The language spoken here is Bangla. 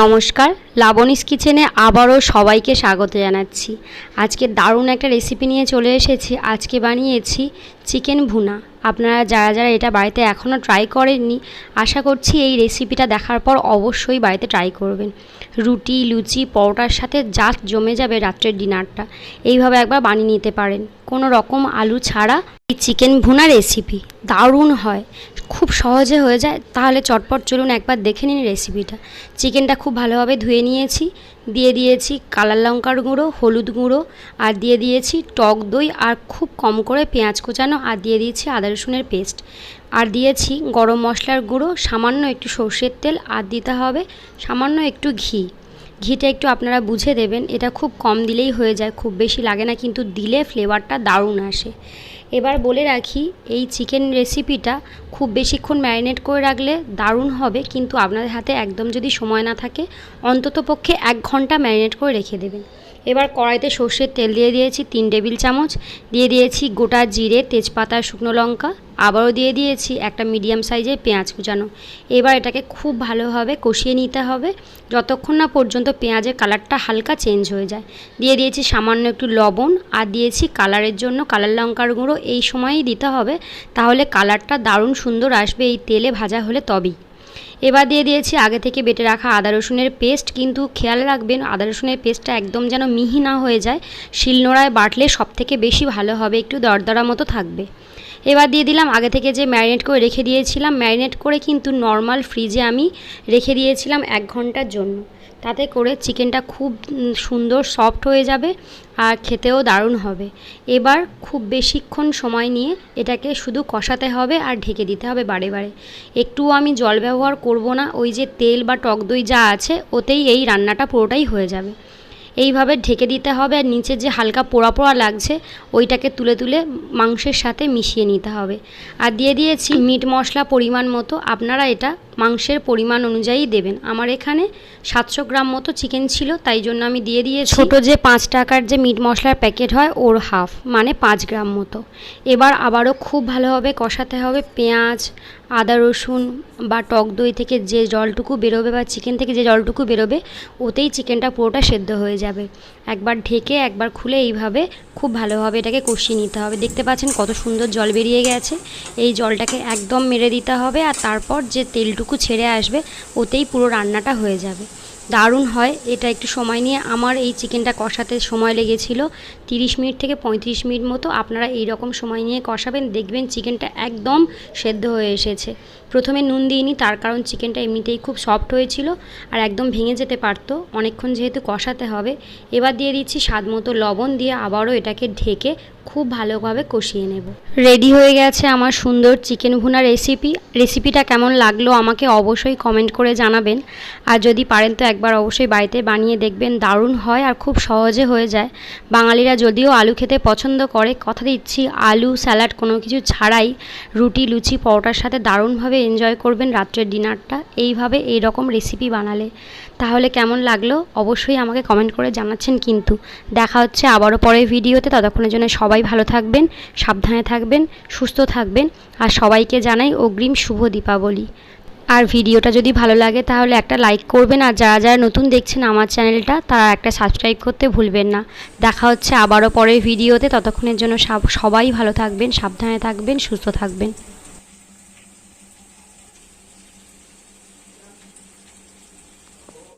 নমস্কার, লাবণীস কিচেনে আবারও সবাইকে স্বাগত জানাচ্ছি। আজকে দারুণ একটা রেসিপি নিয়ে চলে এসেছি। আজকে বানিয়েছি চিকেন ভুনা। আপনারা যারা যারা এটা বাড়িতে এখনও ট্রাই করেননি, আশা করছি এই রেসিপিটা দেখার পর অবশ্যই বাড়িতে ট্রাই করবেন। রুটি, লুচি, পরোটার সাথে জাস্ট জমে যাবে রাত্রের ডিনারটা। এইভাবে একবার বানিয়ে নিতে পারেন, কোনো রকম আলু ছাড়া। এই চিকেন ভুনা রেসিপি দারুণ হয়, খুব সহজে হয়ে যায়। তাহলে চটপট চলুন একবার দেখে নিন রেসিপিটা। চিকেনটা খুব ভালোভাবে ধুয়ে নিয়েছি, দিয়ে দিয়েছি কালার লঙ্কার গুঁড়ো, হলুদ গুঁড়ো, আর দিয়ে দিয়েছি টক দই, আর খুব কম করে পেঁয়াজ কুচানো, আর দিয়ে দিয়েছি আদা রসুনের পেস্ট, আর দিয়েছি গরম মশলার গুঁড়ো, সামান্য একটু সর্ষের তেল, আর দিতে হবে সামান্য একটু ঘি। ঘিটা একটু আপনারা বুঝে দেবেন, এটা খুব কম দিলেই হয়ে যায়, খুব বেশি লাগে না, কিন্তু দিলে ফ্লেভারটা দারুণ আসে। এবার বলে রাখি, এই চিকেন রেসিপিটা খুব বেশিক্ষণ ম্যারিনেট করে রাখলে দারুণ হবে, কিন্তু আপনাদের হাতে একদম যদি সময় না থাকে অন্ততপক্ষে 1 ঘন্টা ম্যারিনেট করে রেখে দেবেন। এবার কড়াইতে সর্ষের তেল দিয়ে দিয়েছি 3 টেবিল চামচ, দিয়ে দিয়েছি গোটা জিরে, তেজপাতা, শুকনো লঙ্কা, আবারও দিয়ে দিয়েছি একটা মিডিয়াম সাইজের পেঁয়াজ কুচানো। এবার এটাকে খুব ভালোভাবে কষিয়ে নিতে হবে যতক্ষণ না পর্যন্ত পেঁয়াজের কালারটা হালকা চেঞ্জ হয়ে যায়। দিয়ে দিয়েছি সামান্য একটু লবণ, আর দিয়েছি কালারের জন্য কালার লঙ্কার গুঁড়ো। এই সময়ই দিতে হবে, তাহলে কালারটা দারুণ সুন্দর আসবে এই তেলে ভাজা হলে তবেই। এবার দিয়ে দিয়েছি আগে থেকে বেটে রাখা আদা রসুনের পেস্ট, কিন্তু খেয়াল রাখবেন আদা রসুনের পেস্টটা একদম যেন মিহি না হয়ে যায়। শিলনোড়ায় বাটলে সবথেকে বেশি ভালো হবে, একটু দরদরা মতো থাকবে। এবার দিয়ে দিলাম আগে থেকে যে ম্যারিনেট করে রেখে দিয়েছিলাম, ম্যারিনেট করে কিন্তু নর্মাল ফ্রিজে আমি রেখে দিয়েছিলাম 1 ঘন্টার জন্য। তাতে করে চিকেনটা খুব সুন্দর সফট হয়ে যাবে, আর খেতেও দারুণ হবে। এবার খুব বেশিক্ষণ সময় নিয়ে এটাকে শুধু কষাতে হবে আর ঢেকে দিতে হবে বারে বারে। একটুও আমি জল ব্যবহার করব না, ওই যে তেল বা টক দই যা আছে ওতেই এই রান্নাটা পুরোটাই হয়ে যাবে। এইভাবে ঢেকে দিতে হবে, আর নিচে যে হালকা পোড়া পোড়া লাগছে ওইটাকে তুলে তুলে মাংসের সাথে মিশিয়ে নিতে হবে। আর দিয়ে দিয়েছি মিট মশলা পরিমাণ মতো, আপনারা এটা মাংসের পরিমাণ অনুযায়ী দেবেন। আমার এখানে 700 গ্রাম মতো চিকেন ছিল, তাই জন্য আমি দিয়ে দিয়েছি ছোটো যে 5 টাকার যে মিট মশলার প্যাকেট হয় ওর হাফ, মানে 5 গ্রাম মতো। এবার আবারও খুব ভালোভাবে কষাতে হবে। পেঁয়াজ, আদা রসুন বা টক দই থেকে যে জলটুকু বেরোবে বা চিকেন থেকে যে জলটুকু বেরোবে ওতেই চিকেনটা পুরোটা সেদ্ধ হয়ে যাবে। একবার ঢেকে একবার খুলে এইভাবে খুব ভালোভাবে এটাকে কষিয়ে নিতে হবে। দেখতে পাচ্ছেন কত সুন্দর জল বেরিয়ে গেছে। এই জলটাকে একদম মেরে দিতে হবে, আর তারপর যে তেলটুকু ছেড়ে আসবে ওতেই পুরো রান্নাটা হয়ে যাবে। দারুণ হয় এটা। একটু সময় নিয়ে আমার এই চিকেনটা কষাতে সময় লেগেছিল 30 মিনিট থেকে 35 মিনিট মতো। আপনারা এই রকম সময় নিয়ে কষাবেন, দেখবেন চিকেনটা একদম সেদ্ধ হয়ে এসেছে। প্রথমে নুন দিইনি, তার কারণ চিকেনটা এমনিতেই খুব সফট হয়েছিল আর একদম ভেঙে যেতে পারতো, অনেকক্ষণ যেহেতু কষাতে হবে। এবার দিয়ে দিচ্ছি স্বাদ মতো লবণ, দিয়ে আবারও এটাকে ঢেকে খুব ভালোভাবে কষিয়ে নেব। রেডি হয়ে গেছে আমার সুন্দর চিকেন ভুনা রেসিপিটা কেমন লাগলো আমাকে অবশ্যই কমেন্ট করে জানাবেন। আর যদি পারেন তো একবার অবশ্যই বাড়িতে বানিয়ে দেখবেন, দারুণ হয় আর খুব সহজে হয়ে যায়। বাঙালিরা যদিও আলু খেতে পছন্দ করে, কথা দিচ্ছি আলু স্যালাড কোনো কিছু ছাড়াই রুটি, লুচি, পরোটার সাথে দারুণভাবে এনজয় করবেন রাত্রের ডিনারটা এইভাবে এই রকম রেসিপি বানালে। তাহলে কেমন লাগলো অবশ্যই আমাকে কমেন্ট করে জানাচ্ছেন। কিন্তু দেখা হচ্ছে আবারও পরের ভিডিওতে। ততক্ষণের জন্য সবাই ভালো থাকবেন, সাবধানে থাকবেন, সুস্থ থাকবেন, আর সবাইকে জানাই অগ্রিম শুভ দীপাবলি। আর ভিডিওটা যদি ভালো লাগে তাহলে একটা লাইক করবেন, আর যারা যারা নতুন দেখছেন আমার চ্যানেলটা তারা একটা সাবস্ক্রাইব করতে ভুলবেন না। দেখা হচ্ছে আবারও পরের ভিডিওতে। ততক্ষণের জন্য সবাই ভালো থাকবেন, সাবধানে থাকবেন, সুস্থ থাকবেন।